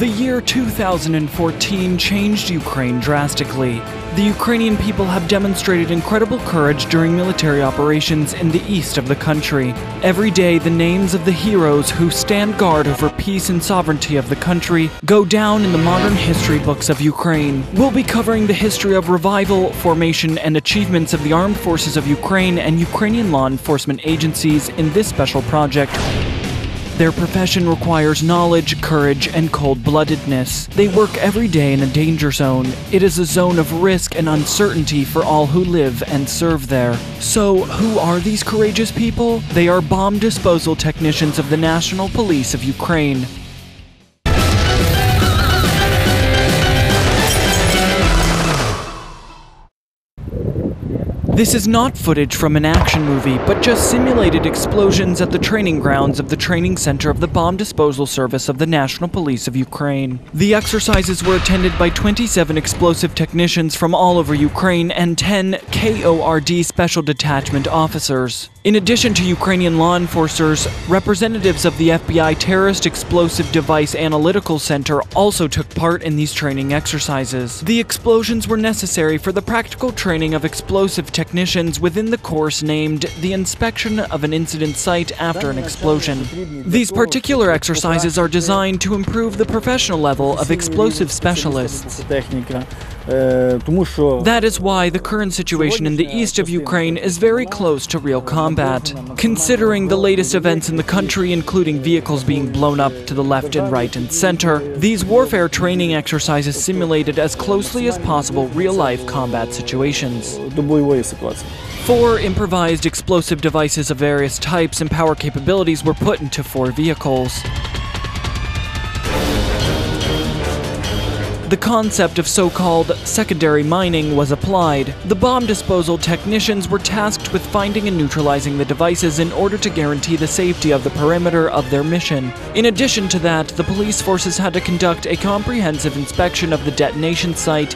The year 2014 changed Ukraine drastically. The Ukrainian people have demonstrated incredible courage during military operations in the east of the country. Every day, the names of the heroes who stand guard over peace and sovereignty of the country go down in the modern history books of Ukraine. We'll be covering the history of revival, formation, and achievements of the armed forces of Ukraine and Ukrainian law enforcement agencies in this special project. Their profession requires knowledge, courage, and cold-bloodedness. They work every day in a danger zone. It is a zone of risk and uncertainty for all who live and serve there. So, who are these courageous people? They are bomb disposal technicians of the National Police of Ukraine. This is not footage from an action movie, but just simulated explosions at the training grounds of the training center of the Bomb Disposal Service of the National Police of Ukraine. The exercises were attended by 27 explosive technicians from all over Ukraine and 10 KORD Special Detachment officers. In addition to Ukrainian law enforcers, representatives of the FBI Terrorist Explosive Device Analytical Center also took part in these training exercises. The explosions were necessary for the practical training of explosive technicians within the course named the Inspection of an Incident Site After an Explosion. These particular exercises are designed to improve the professional level of explosive specialists. That is why the current situation in the east of Ukraine is very close to real combat. Considering the latest events in the country, including vehicles being blown up to the left and right and center, these warfare training exercises simulated as closely as possible real-life combat situations. 4 improvised explosive devices of various types and power capabilities were put into 4 vehicles. The concept of so-called secondary mining was applied. The bomb disposal technicians were tasked with finding and neutralizing the devices in order to guarantee the safety of the perimeter of their mission. In addition to that, the police forces had to conduct a comprehensive inspection of the detonation site.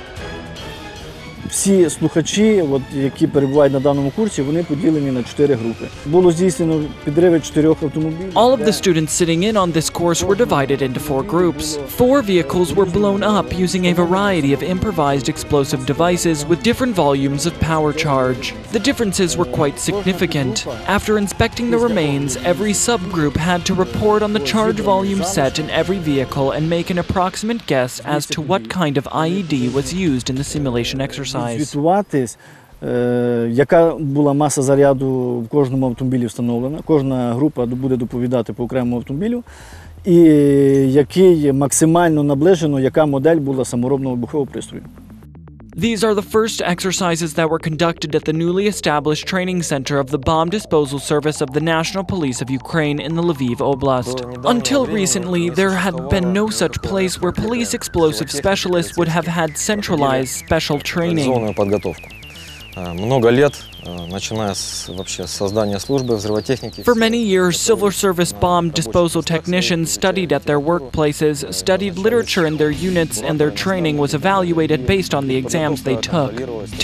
Всі слухачі, які перебувають на даному курсі, вони поділені на 4 групи. Було здійснено підриви 4 автомобілів. All of the students sitting in on this course were divided into 4 groups. 4 vehicles were blown up using a variety of improvised explosive devices with different volumes of power charge. The differences were quite significant. After inspecting the remains, every subgroup had to report on the charge volume set in every vehicle and make an approximate guess as to what kind of IED was used in the simulation exercise. Звітуватись, яка була маса заряду в кожному автомобілі встановлена. Кожна група буде доповідати по окремому автомобілю. І який максимально наближено, яка модель була саморобного вибухового пристрою. These are the first exercises that were conducted at the newly established training center of the Bomb Disposal Service of the National Police of Ukraine in the Lviv Oblast. Until recently, there had been no such place where police explosive specialists would have had centralized special training. For many years, civil service bomb disposal technicians studied at their workplaces, studied literature in their units, and their training was evaluated based on the exams they took.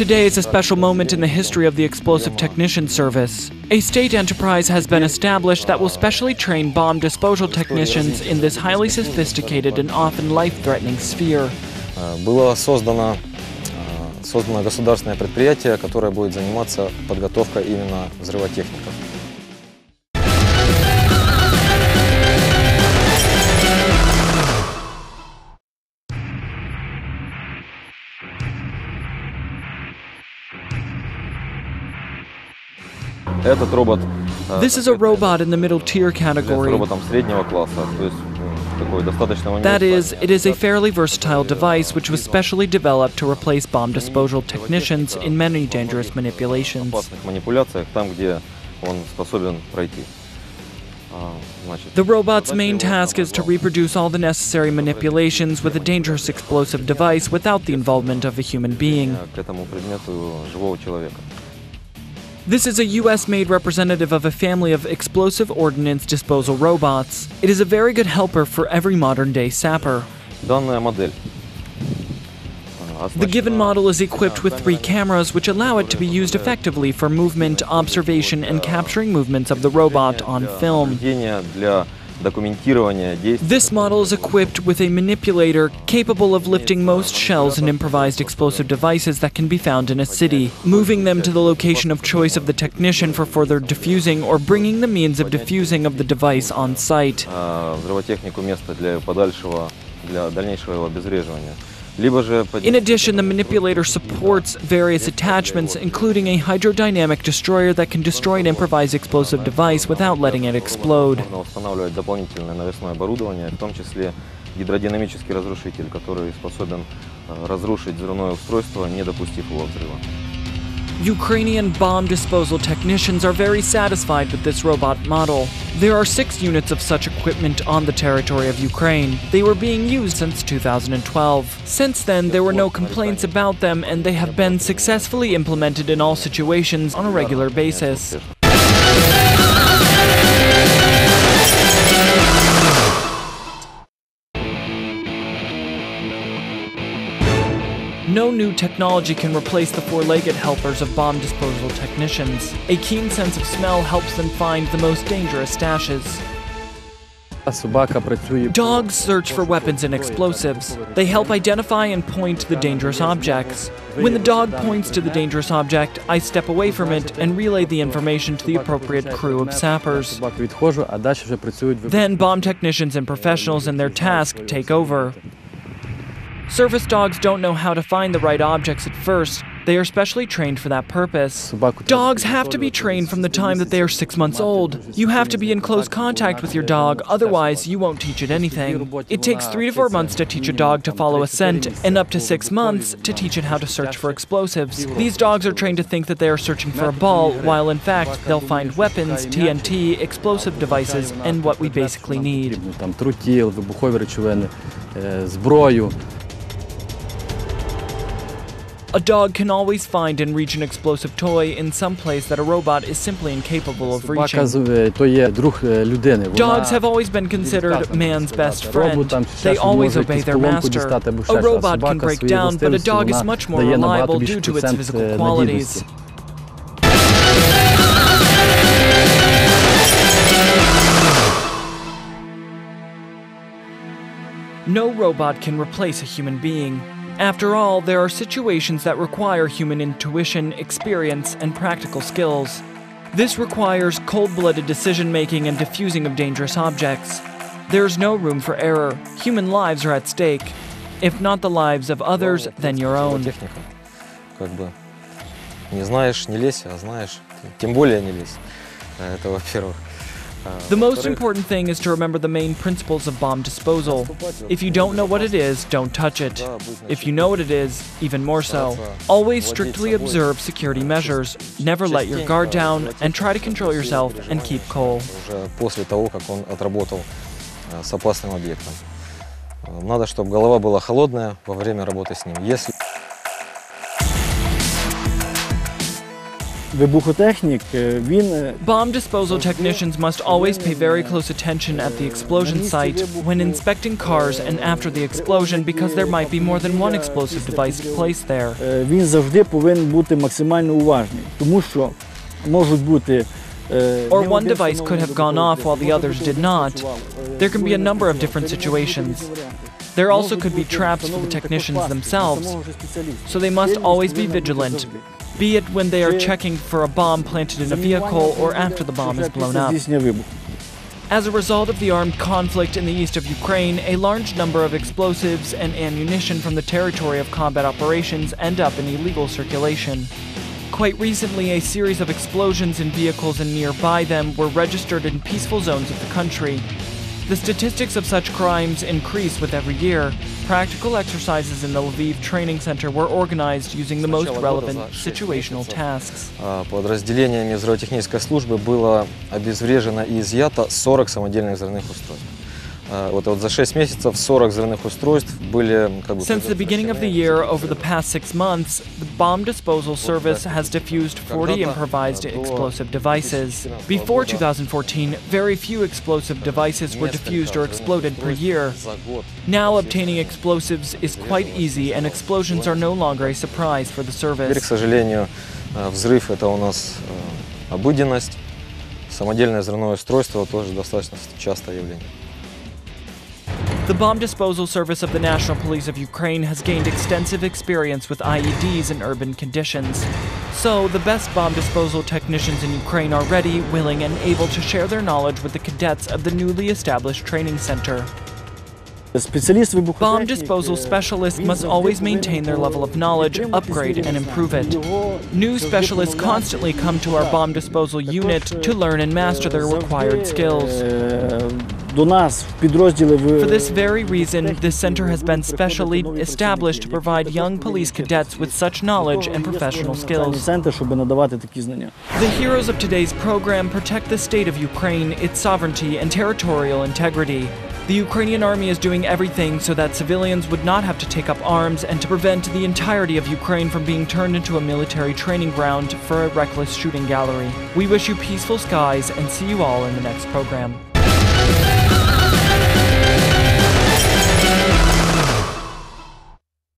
Today is a special moment in the history of the Explosive Technician Service. A state enterprise has been established that will specially train bomb disposal technicians in this highly sophisticated and often life-threatening sphere. Создано государственное предприятие, которое будет заниматься подготовкой именно взрывотехников. Этот робот. This is a robot in the middle tier category. Роботом среднего класса, то есть такой достаточно универсальный. That is, it is a fairly versatile device which was specially developed to replace bomb disposal technicians in many dangerous manipulations. Опасных манипуляциях, там, где он способен пройти. The robot's main task is to reproduce all the necessary manipulations with a dangerous explosive device without the involvement of a human being. К этому предмету живого человека. This is a US-made representative of a family of explosive ordnance disposal robots. It is a very good helper for every modern-day sapper. Данная модель The given model is equipped with 3 cameras which allow it to be used effectively for movement, observation, and capturing movements of the robot on film. Для документирование действий. This model is equipped with a manipulator capable of lifting most shells and improvised explosive devices that can be found in a city, moving them to the location of choice of the technician for further diffusing or bringing the means of diffusing of the device on site. Взрывотехнику место для дальнейшего его обезвреживания. In addition, the manipulator supports various attachments, including a hydrodynamic destroyer that can destroy an improvised explosive device without letting it explode. Можно устанавливать дополнительное навесное оборудование, в том числе гидродинамический разрушитель, который способен разрушить взрывное устройство, не допустив его взрыва. Ukrainian bomb disposal technicians are very satisfied with this robot model. There are 6 units of such equipment on the territory of Ukraine. They were being used since 2012. Since then, there were no complaints about them, and they have been successfully implemented in all situations on a regular basis. No new technology can replace the 4-legged helpers of bomb disposal technicians. A keen sense of smell helps them find the most dangerous stashes. Dogs search for weapons and explosives. They help identify and point to the dangerous objects. When the dog points to the dangerous object, I step away from it and relay the information to the appropriate crew of sappers. Then bomb technicians and professionals in their task take over. Service dogs don't know how to find the right objects at first. They are specially trained for that purpose. Dogs have to be trained from the time that they are 6 months old. You have to be in close contact with your dog, otherwise you won't teach it anything. It takes 3 to 4 months to teach a dog to follow a scent, and up to 6 months to teach it how to search for explosives. These dogs are trained to think that they are searching for a ball, while in fact they'll find weapons, TNT, explosive devices, and what we basically need. A dog can always find and reach an explosive toy in some place that a robot is simply incapable of reaching. Dogs have always been considered man's best friend. They always obey their master. A robot can break down, but a dog is much more reliable due to its physical qualities. No robot can replace a human being. After all, there are situations that require human intuition, experience, and practical skills. This requires cold-blooded decision-making and diffusing of dangerous objects. There is no room for error. Human lives are at stake. If not the lives of others, then your own. Не знаешь, не лезь, а знаешь, тем более не лезь. Это во-первых. The most important thing is to remember the main principles of bomb disposal. If you don't know what it is, don't touch it. If you know what it is, even more so. Always strictly observe security measures. Never let your guard down, and try to control yourself and keep cool. После того, как он отработал с опасным объектом. Надо, чтобы голова была холодная во время работы с ним. Если Bomb disposal technicians must always pay very close attention at the explosion site when inspecting cars and after the explosion, because there might be more than one explosive device placed there. Він завжди повинен бути максимально уважний, тому що можуть бути Or one device could have gone off while the others did not. There can be a number of different situations. There also could be traps for the technicians themselves, so they must always be vigilant, be it when they are checking for a bomb planted in a vehicle or after the bomb is blown up. As a result of the armed conflict in the east of Ukraine, a large number of explosives and ammunition from the territory of combat operations end up in illegal circulation. Quite recently, a series of explosions in vehicles and nearby them were registered in peaceful zones of the country. The statistics of such crimes increase with every year. Practical exercises in the Lviv training center were organized using the most relevant situational tasks. Подразделениями взрывотехнической службы было обезврежено и изъято 40 самодельных взрывных устройств. Вот за 6 месяцев 40 взрывных устройств были Since the beginning of the year, over the past 6 months, the bomb disposal service has diffused 40 improvised explosive devices. Before 2014, very few explosive devices were diffused or exploded per year. Now obtaining explosives is quite easy, and explosions are no longer a surprise for the service. Теперь, к сожалению, взрыв — это у нас обыденность. Самодельное взрывное устройство тоже достаточно частое явление. The bomb disposal service of the National Police of Ukraine has gained extensive experience with IEDs in urban conditions. So, the best bomb disposal technicians in Ukraine are ready, willing, and able to share their knowledge with the cadets of the newly established training center. Bomb disposal specialists must always maintain their level of knowledge, upgrade, and improve it. New specialists constantly come to our bomb disposal unit to learn and master their required skills. For this very reason, this center has been specially established to provide young police cadets with such knowledge and professional skills. The heroes of today's program protect the state of Ukraine, its sovereignty, and territorial integrity. The Ukrainian army is doing everything so that civilians would not have to take up arms and to prevent the entirety of Ukraine from being turned into a military training ground for a reckless shooting gallery. We wish you peaceful skies and see you all in the next program.